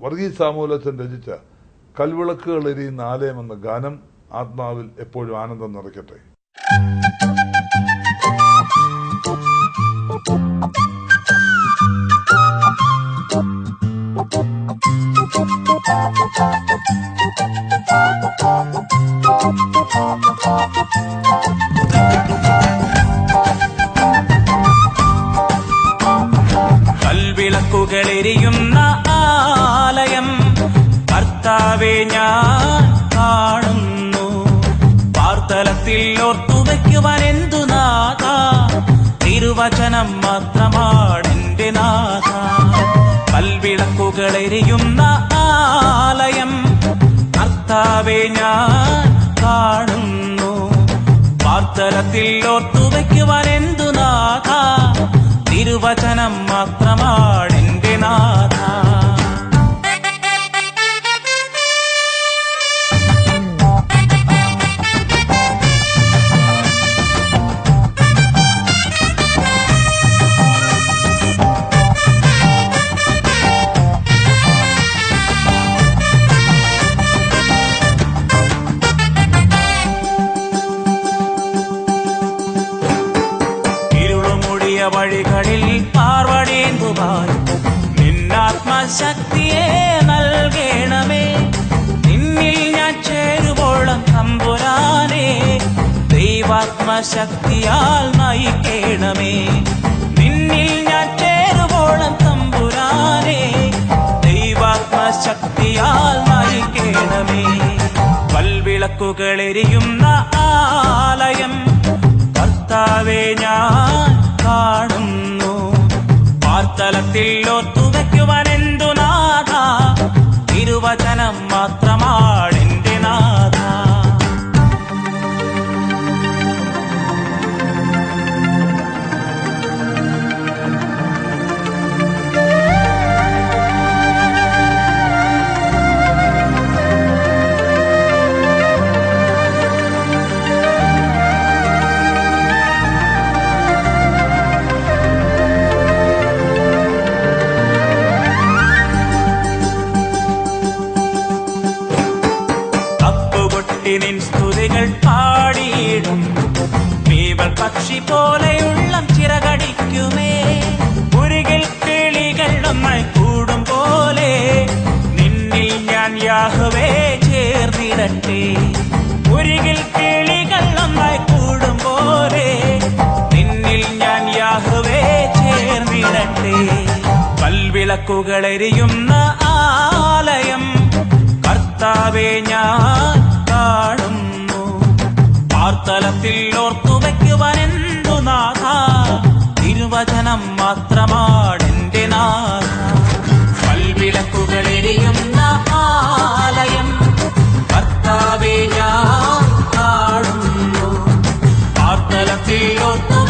വർഗീസ് സാമുവലച്ചൻ രചിച്ച കൽവിളക്കുകൾ എരിയുന്ന ആലയം എന്ന ഗാനം ആത്മാവിൽ എപ്പോഴും ആനന്ദം നിറയ്ക്കട്ടെ. കൽവിളക്കുകളെരിയുന്ന ആലയം കർത്താവേ ഞാൻ കാണുന്നു. പാർത്തലത്തിൽ ഓർത്തുവയ്ക്കുവാൻ എന്തു നാഥ, തിരുവചനം മാത്രമാണെന്റെ നാഥ. കൽവിളക്കുകളെരിയുന്ന ആലയം കർത്താവേ ഞാൻ കാണുന്നു. പാർത്തലത്തിൽ ഓർത്തുവയ്ക്കുവാൻ എന്തു നാഥ, തിരുവചനം മാത്രമാണെന്റെ നാഥ. വഴികളിൽ പാർവടേന്തുമായി നിന്നാത്മശക്തിയെ നൽകണമേ. നിന്നിൽ ഞാൻ ചേരുവോളം തമ്പുരാനെ ദൈവാത്മശക്തിയാൽ നയിക്കണമേ. നിന്നിൽ ഞാൻ ചേരുവോളം തമ്പുരാനെ ദൈവാത്മശക്തിയാൽ നയിക്കണമേ. കൽവിളക്കുകളെരിയുന്ന ആലയം കർത്താവേ ഞാൻ കാണുന്നു. പാർത്തലത്തിൽ ഓർത്തുവയ്ക്കുവാൻ എന്തു നാഥ, തിരുവചനം മാത്രമാണെന്റെ നാഥ. നിൻ സ്തുതികൾ പാടിയിടും നീവൾ പക്ഷി പോലെയുള്ള ചിറകടിക്കുമേ. ഉരുകിൽ കിളികൾ ഒന്നായി കൂടും പോലെ നിന്നിൽ ഞാൻ യാഹ്വേ ചേർന്നിടട്ടെ. ഉരുകിൽ കിളികൾ ഒന്നായി കൂടും പോലെ നിന്നിൽ ഞാൻ യാഹ്വേ ചേർന്നിടട്ടെ. കൽവിളക്കുകളെരിയുന്ന ആലയം കർത്താവേ ഞാൻ കാണുന്നു. പാർത്തലത്തിൽ ഓർത്തുവയ്ക്കുവാൻ എന്തു നാഥ, തിരുവചനം മാത്രമാണെന്റെ നാഥ. കൽവിളക്കുകളെരിയുന്ന ആലയം കർത്താവേ ഞാൻ കാണുന്നു. പാർത്തലത്തിൽ ഓർത്തു